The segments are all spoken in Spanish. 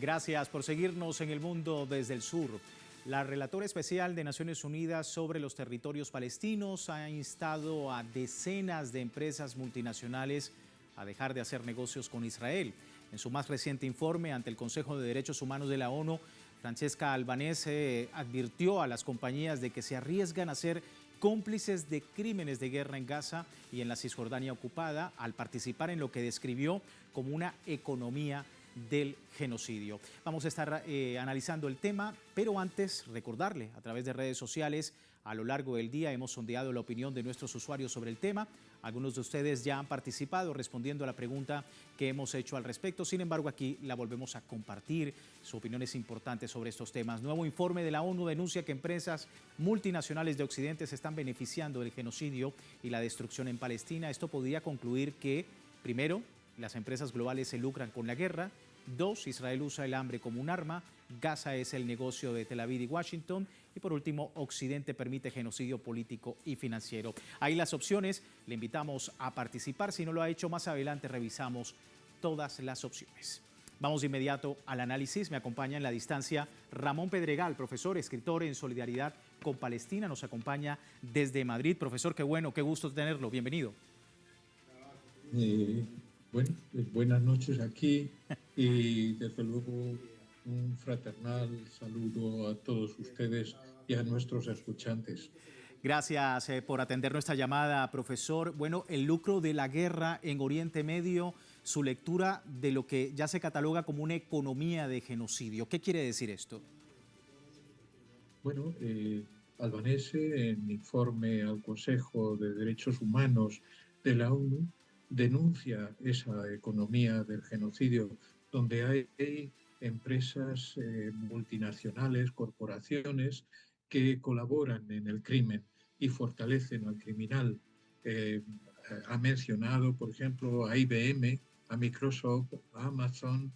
Gracias por seguirnos en El Mundo desde el Sur. La relatora especial de Naciones Unidas sobre los territorios palestinos ha instado a decenas de empresas multinacionales a dejar de hacer negocios con Israel. En su más reciente informe ante el Consejo de Derechos Humanos de la ONU, Francesca Albanese advirtió a las compañías de que se arriesgan a ser cómplices de crímenes de guerra en Gaza y en la Cisjordania ocupada al participar en lo que describió como una economía del genocidio. Vamos a estar analizando el tema, pero antes recordarle a través de redes sociales, a lo largo del día hemos sondeado la opinión de nuestros usuarios sobre el tema. Algunos de ustedes ya han participado respondiendo a la pregunta que hemos hecho al respecto. Sin embargo, aquí la volvemos a compartir. Su opinión es importante sobre estos temas. Nuevo informe de la ONU denuncia que empresas multinacionales de Occidente se están beneficiando del genocidio y la destrucción en Palestina. Esto podría concluir que, primero, las empresas globales se lucran con la guerra. 2. Israel usa el hambre como un arma. Gaza es el negocio de Tel Aviv y Washington. Y por último, Occidente permite genocidio político y financiero. Ahí las opciones. Le invitamos a participar. Si no lo ha hecho, más adelante revisamos todas las opciones. Vamos de inmediato al análisis. Me acompaña en la distancia Ramón Pedregal, profesor, escritor en Solidaridad con Palestina. Nos acompaña desde Madrid. Profesor, qué bueno, qué gusto tenerlo. Bienvenido. Bueno, buenas noches aquí y desde luego un fraternal saludo a todos ustedes y a nuestros escuchantes. Gracias por atender nuestra llamada, profesor. Bueno, el lucro de la guerra en Oriente Medio, su lectura de lo que ya se cataloga como una economía de genocidio. ¿Qué quiere decir esto? Bueno, Albanese, en informe al Consejo de Derechos Humanos de la ONU, denuncia esa economía del genocidio, donde hay empresas multinacionales, corporaciones, que colaboran en el crimen y fortalecen al criminal. Ha mencionado, por ejemplo, a IBM, a Microsoft, a Amazon,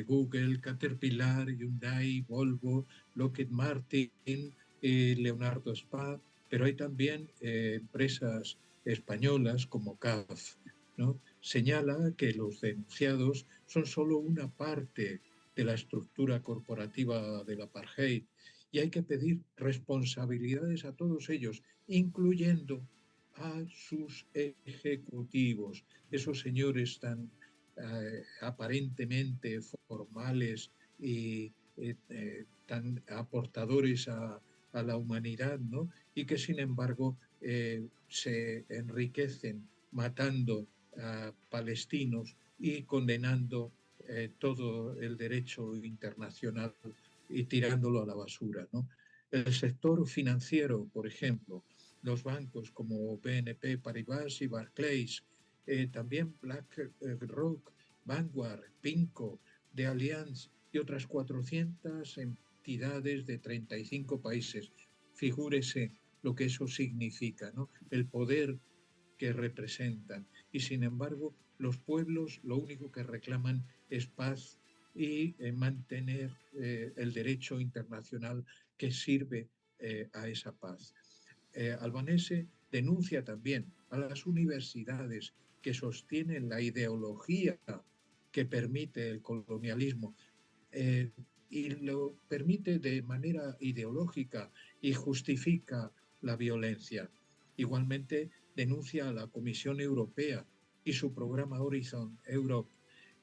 Google, Caterpillar, Hyundai, Volvo, Lockheed Martin, Leonardo Spa, pero hay también empresas españolas como CAF, ¿no? Señala que los denunciados son solo una parte de la estructura corporativa del apartheid y hay que pedir responsabilidades a todos ellos, incluyendo a sus ejecutivos, esos señores tan aparentemente formales y tan aportadores a la humanidad, ¿no? Y que sin embargo se enriquecen matando a palestinos y condenando todo el derecho internacional y tirándolo a la basura, ¿no? El sector financiero, por ejemplo, los bancos como BNP Paribas y Barclays, también BlackRock, Vanguard, Pinco, de Allianz y otras 400 entidades de 35 países. Figúrese lo que eso significa, ¿no? El poder que representan. Y sin embargo, los pueblos lo único que reclaman es paz y mantener el derecho internacional que sirve a esa paz. Albanese denuncia también a las universidades que sostienen la ideología que permite el colonialismo y lo permite de manera ideológica y justifica la violencia. Igualmente denuncia a la Comisión Europea y su programa Horizon Europe,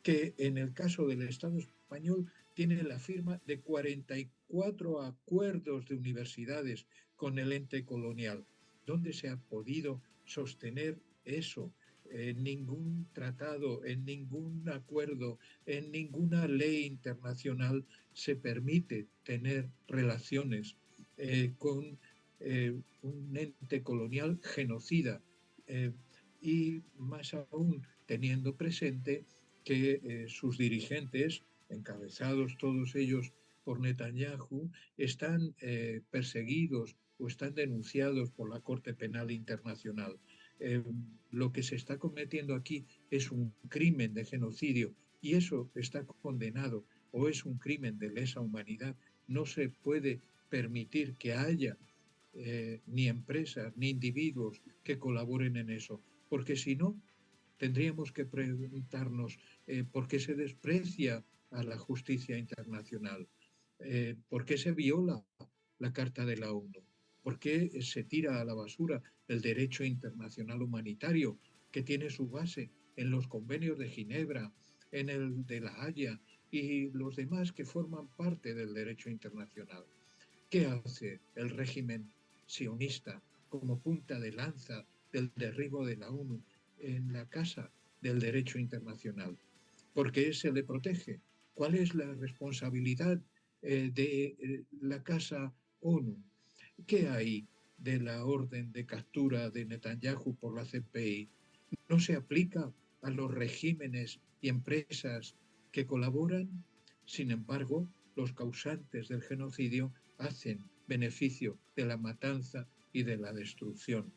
que en el caso del Estado español tiene la firma de 44 acuerdos de universidades con el ente colonial. ¿Dónde se ha podido sostener eso? En ningún tratado, en ningún acuerdo, en ninguna ley internacional se permite tener relaciones con un ente colonial genocida. Y más aún teniendo presente que sus dirigentes, encabezados todos ellos por Netanyahu, están perseguidos o están denunciados por la Corte Penal Internacional. Lo que se está cometiendo aquí es un crimen de genocidio y eso está condenado o es un crimen de lesa humanidad. No se puede permitir que haya ni empresas ni individuos que colaboren en eso, porque si no, tendríamos que preguntarnos por qué se desprecia a la justicia internacional? ¿Por qué se viola la Carta de la ONU? ¿Por qué se tira a la basura el derecho internacional humanitario que tiene su base en los convenios de Ginebra, en el de La Haya y los demás que forman parte del derecho internacional? ¿Qué hace el régimen sionista como punta de lanza del derribo de la ONU en la casa del derecho internacional? ¿Por qué se le protege? ¿Cuál es la responsabilidad de la casa ONU? ¿Qué hay de la orden de captura de Netanyahu por la CPI? ¿No se aplica a los regímenes y empresas que colaboran? Sin embargo, los causantes del genocidio hacen beneficio de la matanza y de la destrucción.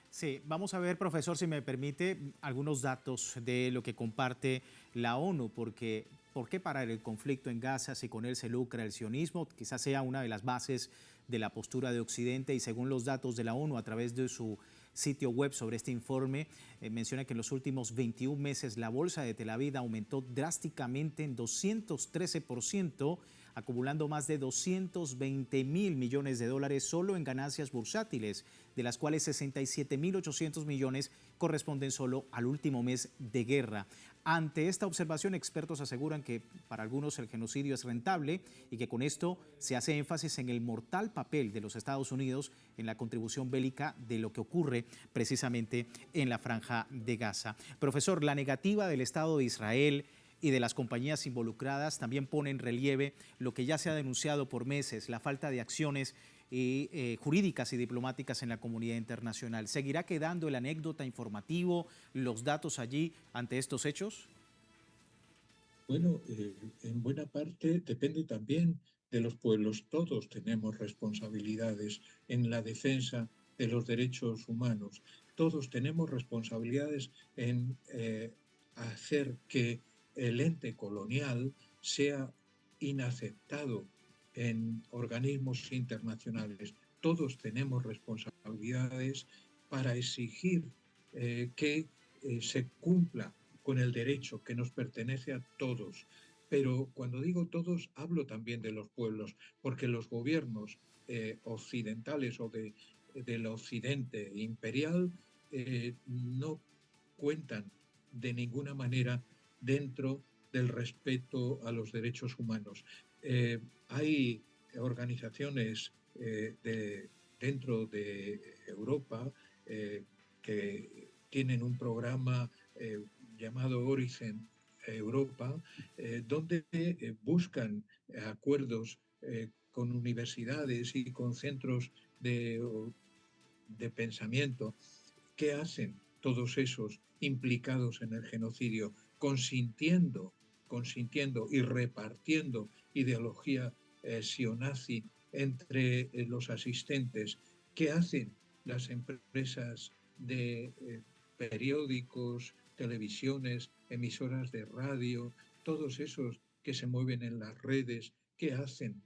Sí, vamos a ver, profesor, si me permite, algunos datos de lo que comparte la ONU, porque ¿por qué parar el conflicto en Gaza si con él se lucra el sionismo? Quizás sea una de las bases de la postura de Occidente y según los datos de la ONU a través de su sitio web sobre este informe, menciona que en los últimos 21 meses la bolsa de Tel Aviv aumentó drásticamente en 213%, acumulando más de 220.000 millones de dólares solo en ganancias bursátiles, de las cuales 67.800 millones corresponden solo al último mes de guerra. Ante esta observación, expertos aseguran que para algunos el genocidio es rentable y que con esto se hace énfasis en el mortal papel de los Estados Unidos en la contribución bélica de lo que ocurre precisamente en la Franja de Gaza. Profesor, la negativa del Estado de Israel y de las compañías involucradas también pone en relieve lo que ya se ha denunciado por meses, la falta de acciones jurídicas y diplomáticas en la comunidad internacional. ¿Seguirá quedando el anécdota informativo, los datos allí ante estos hechos? Bueno, en buena parte depende también de los pueblos. Todos tenemos responsabilidades en la defensa de los derechos humanos. Todos tenemos responsabilidades en hacer que el ente colonial sea inaceptado en organismos internacionales. Todos tenemos responsabilidades para exigir que se cumpla con el derecho que nos pertenece a todos. Pero cuando digo todos, hablo también de los pueblos, porque los gobiernos occidentales o del occidente imperial no cuentan de ninguna manera dentro del respeto a los derechos humanos. Hay organizaciones dentro de Europa que tienen un programa llamado Horizon Europa, donde buscan acuerdos con universidades y con centros de pensamiento. ¿Qué hacen todos esos implicados en el genocidio? Consintiendo y repartiendo ideología sionazi entre los asistentes. ¿Qué hacen las empresas de periódicos, televisiones, emisoras de radio, todos esos que se mueven en las redes? ¿Qué hacen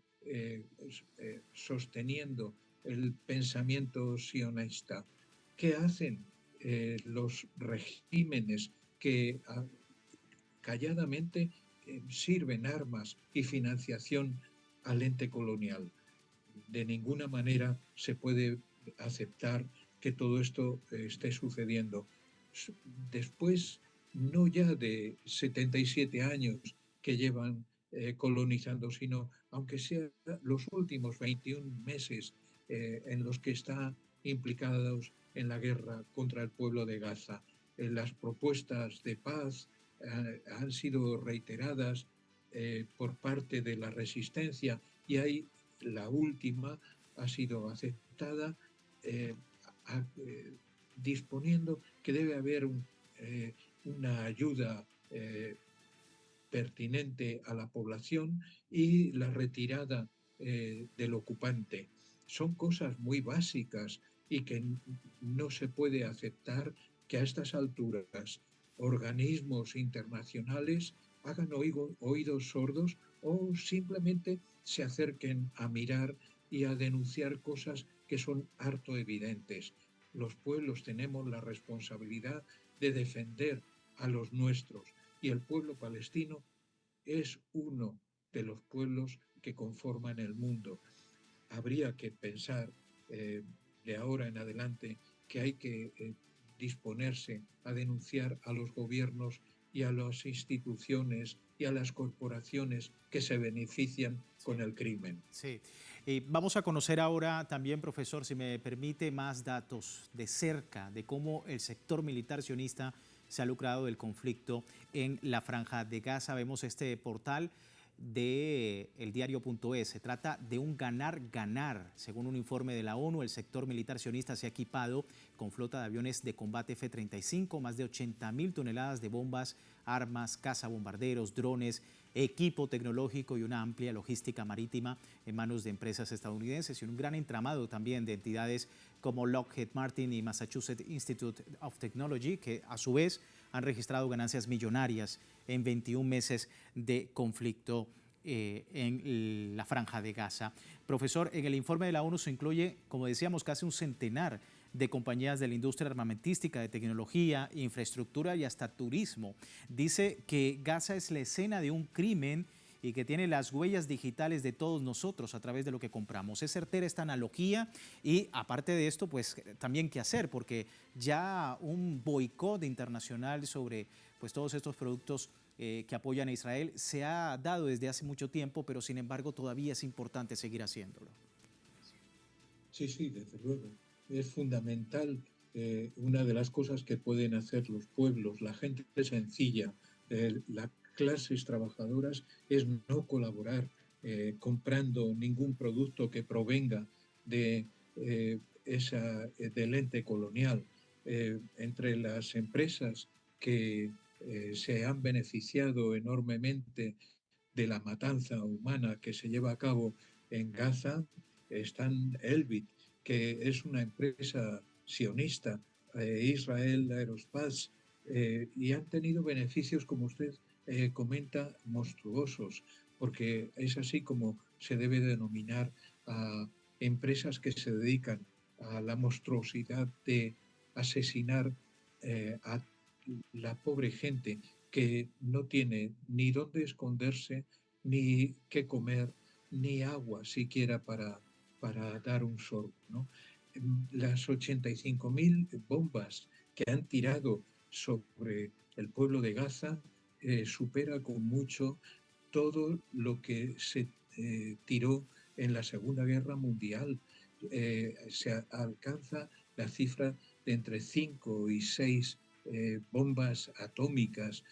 sosteniendo el pensamiento sionista? ¿Qué hacen los regímenes que calladamente sirven armas y financiación al ente colonial? De ninguna manera se puede aceptar que todo esto esté sucediendo. Después, no ya de 77 años que llevan colonizando, sino aunque sea los últimos 21 meses en los que están implicados en la guerra contra el pueblo de Gaza. Las propuestas de paz han sido reiteradas por parte de la resistencia y hay la última ha sido aceptada eh, disponiendo que debe haber una ayuda pertinente a la población y la retirada del ocupante. Son cosas muy básicas y que no se puede aceptar que a estas alturas organismos internacionales hagan oídos sordos o simplemente se acerquen a mirar y a denunciar cosas que son harto evidentes. Los pueblos tenemos la responsabilidad de defender a los nuestros y el pueblo palestino es uno de los pueblos que conforman el mundo. Habría que pensar de ahora en adelante que hay que disponerse a denunciar a los gobiernos y a las instituciones y a las corporaciones que se benefician Sí. con el crimen. Sí. Vamos a conocer ahora también, profesor, si me permite, más datos de cerca de cómo el sector militar sionista se ha lucrado del conflicto en la Franja de Gaza. Vemos este portal de eldiario.es. Se trata de un ganar-ganar. Según un informe de la ONU, el sector militar sionista se ha equipado con flota de aviones de combate F-35, más de 80.000 toneladas de bombas, armas, cazabombarderos, drones, equipo tecnológico y una amplia logística marítima en manos de empresas estadounidenses y un gran entramado también de entidades como Lockheed Martin y Massachusetts Institute of Technology, que a su vez han registrado ganancias millonarias en 21 meses de conflicto en la Franja de Gaza. Profesor, en el informe de la ONU se incluye, como decíamos, casi un centenar de compañías de la industria armamentística, de tecnología, infraestructura y hasta turismo. Dice que Gaza es la escena de un crimen y que tiene las huellas digitales de todos nosotros a través de lo que compramos. Es certera esta analogía y aparte de esto, pues también qué hacer, porque ya un boicot internacional sobre pues, todos estos productos que apoyan a Israel se ha dado desde hace mucho tiempo, pero sin embargo todavía es importante seguir haciéndolo. Sí, sí, desde luego. Es fundamental. Una de las cosas que pueden hacer los pueblos, la gente sencilla, las clases trabajadoras, es no colaborar comprando ningún producto que provenga de del ente colonial. Entre las empresas que se han beneficiado enormemente de la matanza humana que se lleva a cabo en Gaza, están Elbit, que es una empresa sionista, Israel Aerospace, y han tenido beneficios, como usted comenta, monstruosos, porque es así como se debe denominar a empresas que se dedican a la monstruosidad de asesinar a la pobre gente que no tiene ni dónde esconderse, ni qué comer, ni agua siquiera para dar un sorbo, ¿no? Las 85.000 bombas que han tirado sobre el pueblo de Gaza supera con mucho todo lo que se tiró en la Segunda Guerra Mundial. Se alcanza la cifra de entre 5 y 6 bombas atómicas.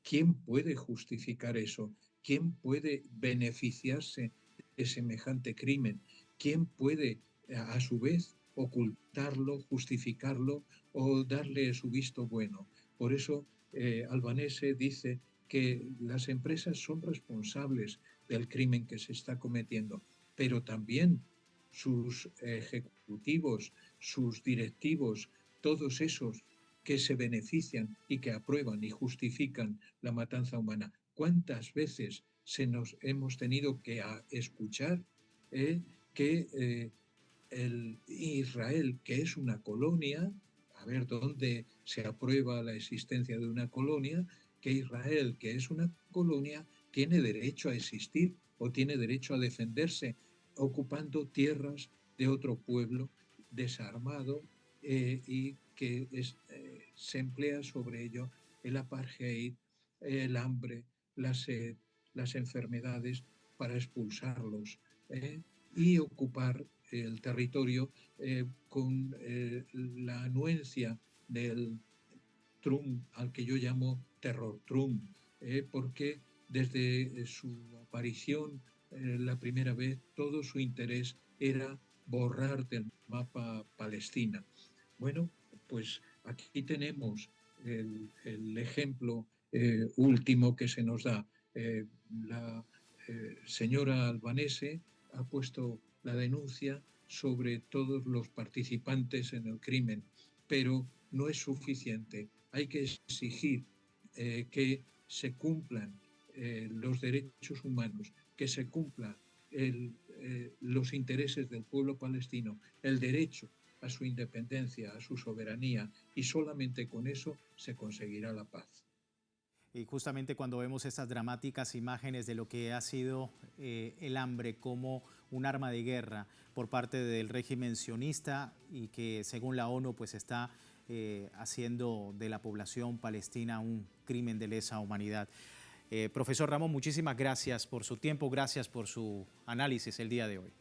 ¿Quién puede justificar eso? ¿Quién puede beneficiarse de semejante crimen? ¿Quién puede, a su vez, ocultarlo, justificarlo o darle su visto bueno? Por eso, Albanese dice que las empresas son responsables del crimen que se está cometiendo, pero también sus ejecutivos, sus directivos, todos esos que se benefician y que aprueban y justifican la matanza humana. ¿Cuántas veces nos hemos tenido que escuchar que el Israel, que es una colonia, a ver dónde se aprueba la existencia de una colonia, que Israel, que es una colonia, tiene derecho a existir o tiene derecho a defenderse ocupando tierras de otro pueblo desarmado y que se emplea sobre ello el apartheid, el hambre, la sed, las enfermedades para expulsarlos y ocupar el territorio con la anuencia del Trump, al que yo llamo terror Trump, porque desde su aparición la primera vez todo su interés era borrar del mapa Palestina. Bueno, pues aquí tenemos el ejemplo último que se nos da. La señora Albanese ha puesto la denuncia sobre todos los participantes en el crimen, pero no es suficiente. Hay que exigir que se cumplan los derechos humanos, que se cumplan los intereses del pueblo palestino, el derecho a su independencia, a su soberanía, y solamente con eso se conseguirá la paz. Y justamente cuando vemos estas dramáticas imágenes de lo que ha sido el hambre como un arma de guerra por parte del régimen sionista y que según la ONU pues está haciendo de la población palestina un crimen de lesa humanidad. Profesor Ramón, muchísimas gracias por su tiempo, gracias por su análisis el día de hoy.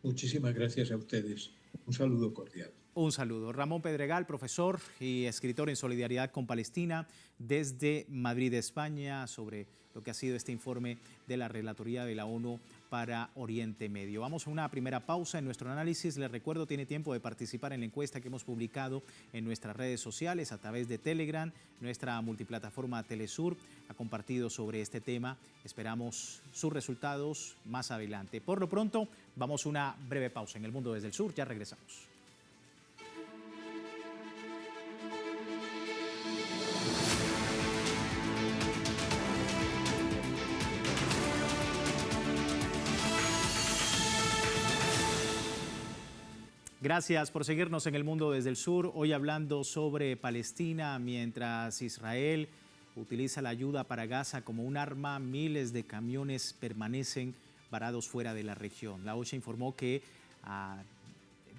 Muchísimas gracias a ustedes. Un saludo cordial. Un saludo. Ramón Pedregal, profesor y escritor en Solidaridad con Palestina desde Madrid, España, sobre lo que ha sido este informe de la Relatoría de la ONU para Oriente Medio. Vamos a una primera pausa en nuestro análisis. Les recuerdo, tiene tiempo de participar en la encuesta que hemos publicado en nuestras redes sociales a través de Telegram. Nuestra multiplataforma Telesur ha compartido sobre este tema. Esperamos sus resultados más adelante. Por lo pronto, vamos a una breve pausa en El Mundo desde el Sur. Ya regresamos. Gracias por seguirnos en El Mundo desde el Sur, hoy hablando sobre Palestina, mientras Israel utiliza la ayuda para Gaza como un arma, miles de camiones permanecen varados fuera de la región. La OCHA informó que a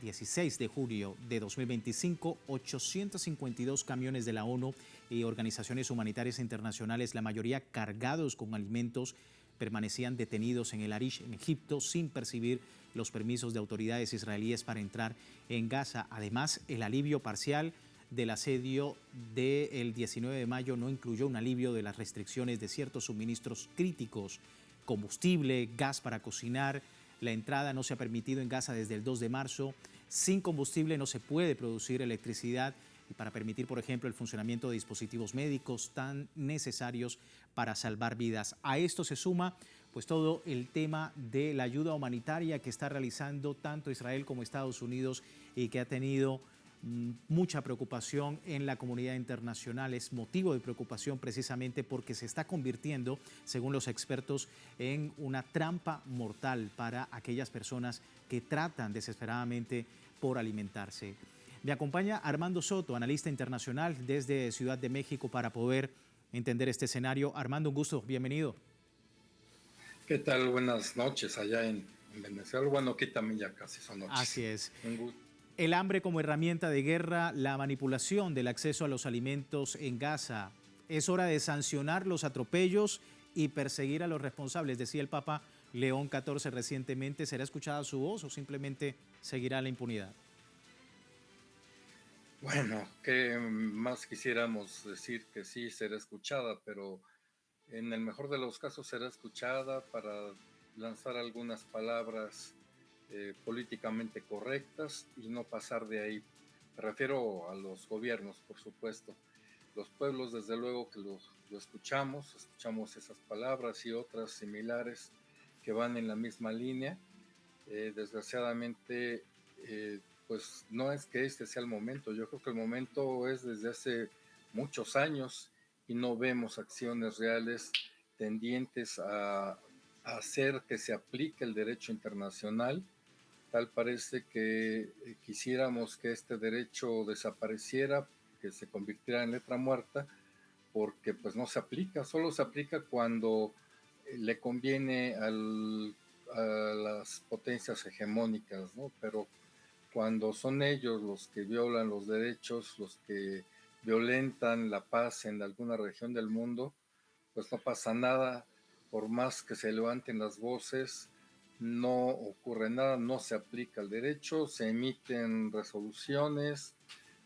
16 de julio de 2025, 852 camiones de la ONU y organizaciones humanitarias internacionales, la mayoría cargados con alimentos, permanecían detenidos en el Arish, en Egipto, sin percibir los permisos de autoridades israelíes para entrar en Gaza. Además, el alivio parcial del asedio del 19 de mayo no incluyó un alivio de las restricciones de ciertos suministros críticos, combustible, gas para cocinar. La entrada no se ha permitido en Gaza desde el 2 de marzo. Sin combustible no se puede producir electricidad y para permitir, por ejemplo, el funcionamiento de dispositivos médicos tan necesarios para salvar vidas. A esto se suma pues todo el tema de la ayuda humanitaria que está realizando tanto Israel como Estados Unidos y que ha tenido mucha preocupación en la comunidad internacional. Es motivo de preocupación precisamente porque se está convirtiendo, según los expertos, en una trampa mortal para aquellas personas que tratan desesperadamente por alimentarse. Me acompaña Armando Soto, analista internacional desde Ciudad de México, para poder entender este escenario. Armando, un gusto, bienvenido. ¿Qué tal? Buenas noches allá en Venezuela. Bueno, aquí también ya casi son noches. Así es. Un gusto. El hambre como herramienta de guerra, la manipulación del acceso a los alimentos en Gaza. Es hora de sancionar los atropellos y perseguir a los responsables, decía el Papa León XIV recientemente. ¿Será escuchada su voz o simplemente seguirá la impunidad? Bueno, ¿qué más quisiéramos decir? Que sí será escuchada, pero en el mejor de los casos será escuchada para lanzar algunas palabras políticamente correctas y no pasar de ahí. Me refiero a los gobiernos, por supuesto. Los pueblos, desde luego que lo escuchamos esas palabras y otras similares que van en la misma línea. Desgraciadamente, pues no es que este sea el momento. Yo creo que el momento es desde hace muchos años y no vemos acciones reales tendientes a hacer que se aplique el derecho internacional. Tal parece que quisiéramos que este derecho desapareciera, que se convirtiera en letra muerta, porque pues no se aplica, solo se aplica cuando le conviene a las potencias hegemónicas, ¿no? Pero cuando son ellos los que violan los derechos, los que violentan la paz en alguna región del mundo, pues no pasa nada, por más que se levanten las voces, no ocurre nada, no se aplica el derecho, se emiten resoluciones,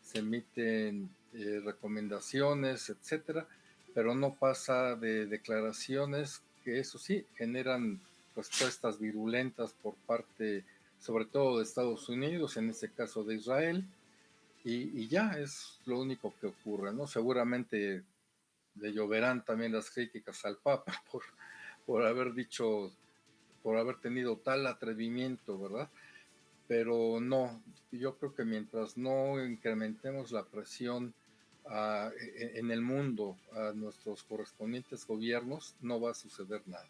se emiten recomendaciones, etcétera, pero no pasa de declaraciones que eso sí generan respuestas virulentas por parte, sobre todo de Estados Unidos, en este caso de Israel, y ya es lo único que ocurre, ¿no? Seguramente le lloverán también las críticas al Papa por haber dicho, por haber tenido tal atrevimiento, ¿verdad? Pero no, yo creo que mientras no incrementemos la presión en el mundo a nuestros correspondientes gobiernos, no va a suceder nada.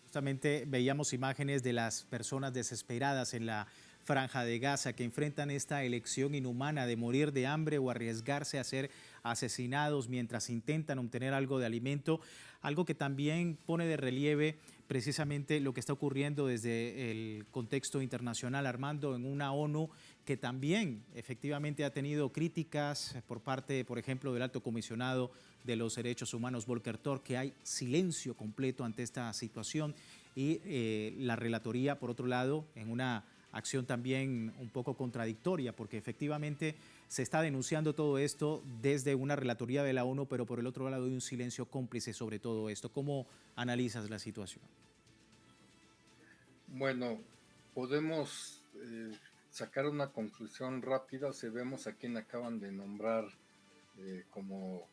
Justamente veíamos imágenes de las personas desesperadas en la Franja de Gaza, que enfrentan esta elección inhumana de morir de hambre o arriesgarse a ser asesinados mientras intentan obtener algo de alimento, algo que también pone de relieve precisamente lo que está ocurriendo desde el contexto internacional, Armando, en una ONU que también efectivamente ha tenido críticas por parte, por ejemplo, del Alto Comisionado de los Derechos Humanos, Volker Turk, que hay silencio completo ante esta situación, y la relatoría, por otro lado, en una acción también un poco contradictoria, porque efectivamente se está denunciando todo esto desde una relatoría de la ONU, pero por el otro lado hay un silencio cómplice sobre todo esto. ¿Cómo analizas la situación? Bueno, podemos sacar una conclusión rápida si vemos a quien acaban de nombrar como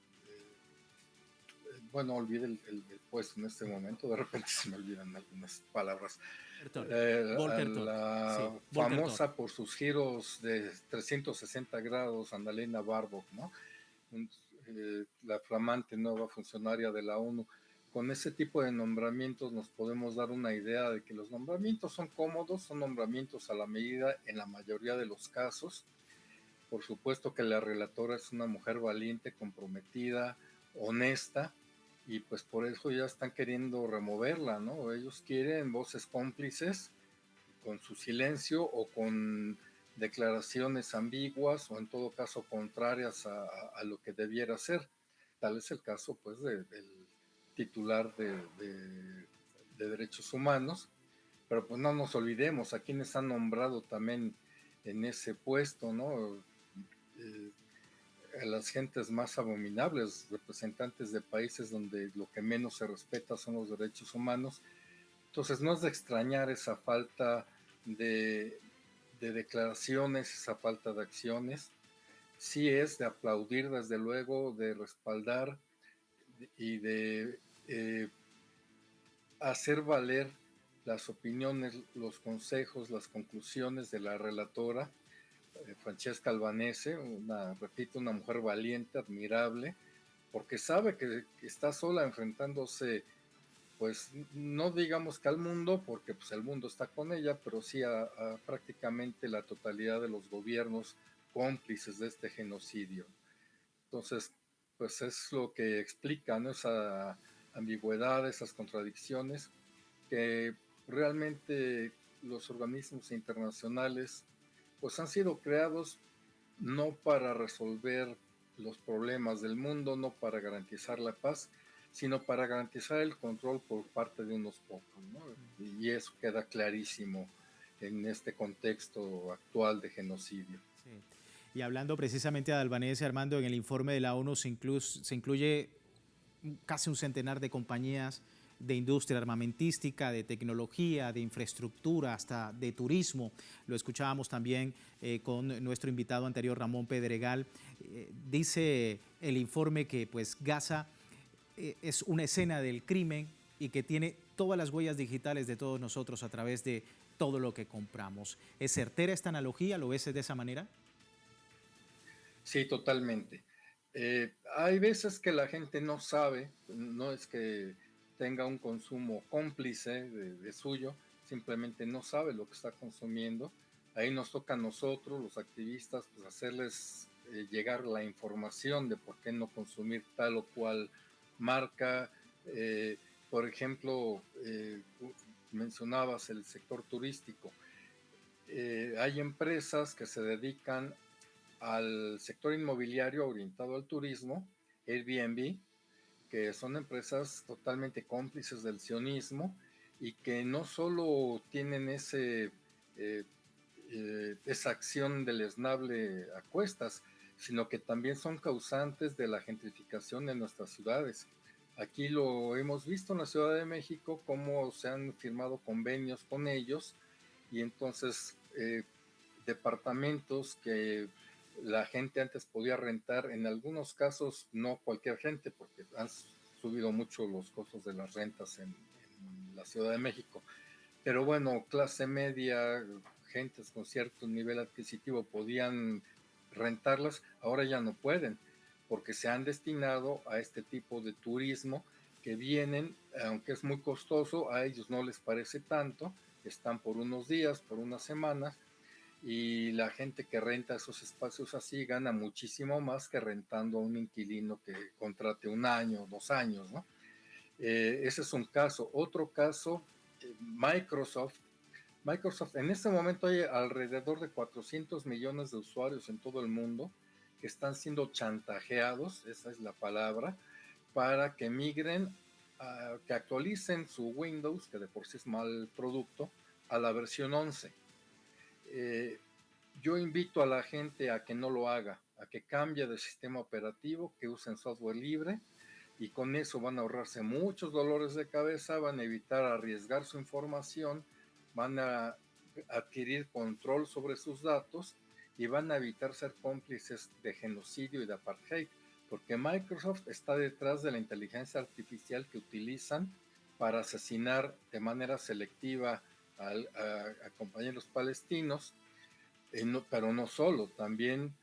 bueno, olvidé el puesto en este momento, de repente se me olvidan algunas palabras. A Volker Turk, sí, la Volker Turk. famosa por sus giros de 360 grados, Annalena Baerbock, ¿no? La flamante nueva funcionaria de la ONU. Con ese tipo de nombramientos nos podemos dar una idea de que los nombramientos son cómodos, son nombramientos a la medida en la mayoría de los casos. Por supuesto que la relatora es una mujer valiente, comprometida, honesta, y pues por eso ya están queriendo removerla, ¿no? Ellos quieren voces cómplices con su silencio o con declaraciones ambiguas o en todo caso contrarias a lo que debiera ser. Tal es el caso pues del titular de derechos humanos, pero pues no nos olvidemos a quienes han nombrado también en ese puesto, ¿no? Eh, a las gentes más abominables, representantes de países donde lo que menos se respeta son los derechos humanos. Entonces no es de extrañar esa falta de, de declaraciones, esa falta de acciones. Sí es de aplaudir, desde luego, de respaldar y de hacer valer las opiniones, los consejos, las conclusiones de la relatora, Francesca Albanese, repito, una mujer valiente, admirable, porque sabe que está sola enfrentándose, pues no digamos que al mundo, porque pues el mundo está con ella, pero sí a prácticamente la totalidad de los gobiernos cómplices de este genocidio. Entonces, pues es lo que explica, ¿no? Esa ambigüedad, esas contradicciones, que realmente los organismos internacionales pues han sido creados no para resolver los problemas del mundo, no para garantizar la paz, sino para garantizar el control por parte de unos pocos, ¿no? Y eso queda clarísimo en este contexto actual de genocidio. Sí. Y hablando precisamente de Albanese, Armando, en el informe de la ONU se incluye casi un centenar de compañías de industria armamentística, de tecnología, de infraestructura, hasta de turismo. Lo escuchábamos también con nuestro invitado anterior, Ramón Pedregal. Dice el informe que pues, Gaza es una escena del crimen y que tiene todas las huellas digitales de todos nosotros a través de todo lo que compramos. ¿Es certera esta analogía? ¿Lo ves de esa manera? Sí, totalmente. Hay veces que la gente no sabe, no es que tenga un consumo cómplice de suyo, simplemente no sabe lo que está consumiendo. Ahí nos toca a nosotros, los activistas, pues hacerles llegar la información de por qué no consumir tal o cual marca. Eh, por ejemplo, mencionabas el sector turístico. Hay empresas que se dedican al sector inmobiliario orientado al turismo, Airbnb, que son empresas totalmente cómplices del sionismo y que no solo tienen esa acción deleznable a cuestas, sino que también son causantes de la gentrificación en nuestras ciudades. Aquí lo hemos visto en la Ciudad de México, cómo se han firmado convenios con ellos y entonces departamentos que la gente antes podía rentar, en algunos casos no cualquier gente, porque han subido mucho los costos de las rentas en la Ciudad de México. Pero bueno, clase media, gentes con cierto nivel adquisitivo podían rentarlas, ahora ya no pueden, porque se han destinado a este tipo de turismo que vienen, aunque es muy costoso, a ellos no les parece tanto, están por unos días, por unas semanas, y la gente que renta esos espacios así gana muchísimo más que rentando a un inquilino que contrate 1 año, 2 años, ¿no? Ese es un caso. Otro caso, Microsoft. Microsoft, en este momento hay alrededor de 400 millones de usuarios en todo el mundo que están siendo chantajeados, esa es la palabra, para que migren, que actualicen su Windows, que de por sí es mal producto, a la versión 11. Yo invito a la gente a que no lo haga, a que cambie de sistema operativo, que usen software libre, y con eso van a ahorrarse muchos dolores de cabeza, van a evitar arriesgar su información, van a adquirir control sobre sus datos y van a evitar ser cómplices de genocidio y de apartheid, porque Microsoft está detrás de la inteligencia artificial que utilizan para asesinar de manera selectiva a compañeros palestinos, pero no solo, también,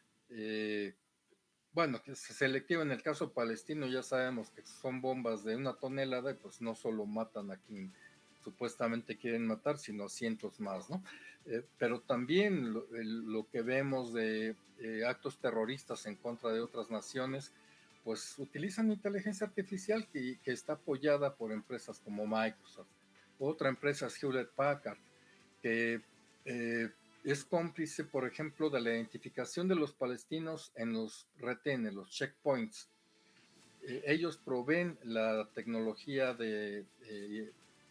bueno, que es selectiva en el caso palestino, ya sabemos que son bombas de 1 tonelada, y pues no solo matan a quien supuestamente quieren matar, sino a cientos más, ¿no? Pero también lo que vemos de actos terroristas en contra de otras naciones, pues utilizan inteligencia artificial que está apoyada por empresas como Microsoft. Otra empresa es Hewlett Packard, que es cómplice, por ejemplo, de la identificación de los palestinos en los retenes, los checkpoints. Ellos proveen la tecnología de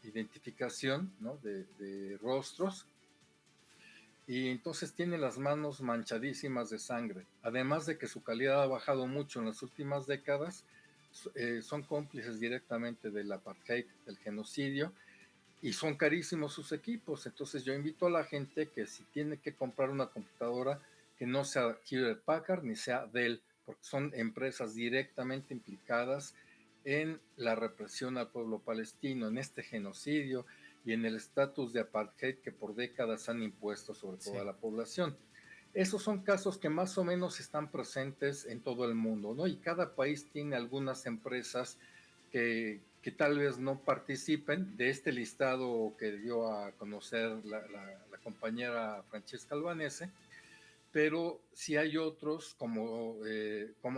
identificación, ¿no?, de rostros, y entonces tienen las manos manchadísimas de sangre. Además de que su calidad ha bajado mucho en las últimas décadas, son cómplices directamente del apartheid, del genocidio, y son carísimos sus equipos. Entonces yo invito a la gente que si tiene que comprar una computadora, que no sea Hewlett Packard ni sea Dell, porque son empresas directamente implicadas en la represión al pueblo palestino, en este genocidio y en el estatus de apartheid que por décadas han impuesto sobre toda la población. Esos son casos que más o menos están presentes en todo el mundo, ¿no? Y cada país tiene algunas empresas que tal vez no participen de este listado que dio a conocer la compañera Francesca Albanese, pero sí hay otros como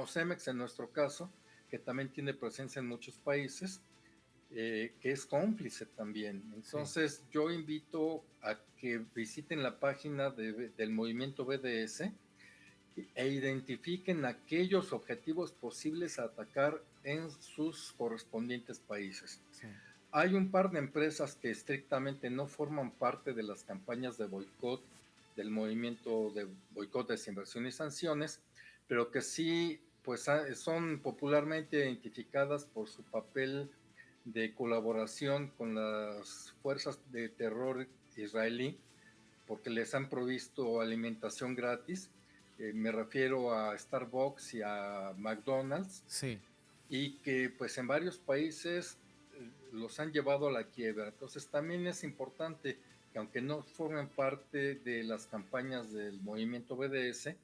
Cemex en nuestro caso, que también tiene presencia en muchos países, que es cómplice también. Entonces yo invito a que visiten la página del movimiento BDS e identifiquen aquellos objetivos posibles a atacar en sus correspondientes países. Sí. Hay un par de empresas que estrictamente no forman parte de las campañas de boicot del movimiento de boicot, desinversión y sanciones, pero que sí pues, son popularmente identificadas por su papel de colaboración con las fuerzas de terror israelí, porque les han provisto alimentación gratis. Me refiero a Starbucks y a McDonald's, sí, y que pues en varios países los han llevado a la quiebra. Entonces también es importante que aunque no formen parte de las campañas del movimiento BDS,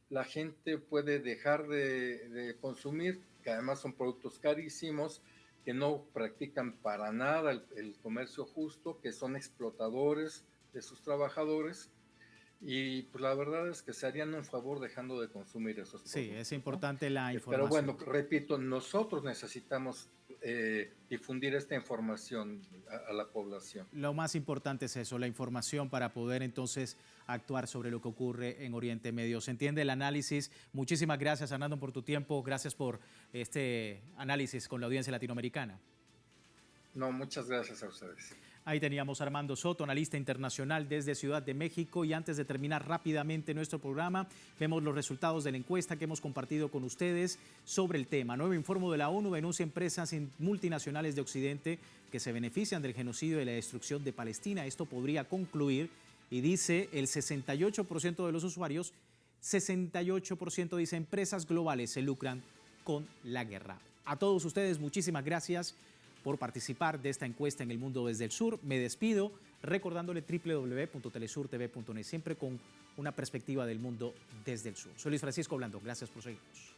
la gente puede dejar de consumir, que además son productos carísimos, que no practican para nada el comercio justo, que son explotadores de sus trabajadores. Y pues la verdad es que se harían un favor dejando de consumir esos productos. Sí, es importante, ¿no?, la información. Pero bueno, repito, nosotros necesitamos difundir esta información a la población. Lo más importante es eso, la información para poder entonces actuar sobre lo que ocurre en Oriente Medio. ¿Se entiende el análisis? Muchísimas gracias, Hernando, por tu tiempo. Gracias por este análisis con la audiencia latinoamericana. No, muchas gracias a ustedes. Ahí teníamos a Armando Soto, analista internacional desde Ciudad de México. Y antes de terminar rápidamente nuestro programa, vemos los resultados de la encuesta que hemos compartido con ustedes sobre el tema. Nuevo informe de la ONU denuncia empresas multinacionales de Occidente que se benefician del genocidio y la destrucción de Palestina. Esto podría concluir, y dice el 68% de los usuarios, 68% dice empresas globales se lucran con la guerra. A todos ustedes, muchísimas gracias por participar de esta encuesta en El Mundo desde el Sur. Me despido recordándole www.telesurtv.net, siempre con una perspectiva del mundo desde el sur. Soy Luis Francisco Blandón, gracias por seguirnos.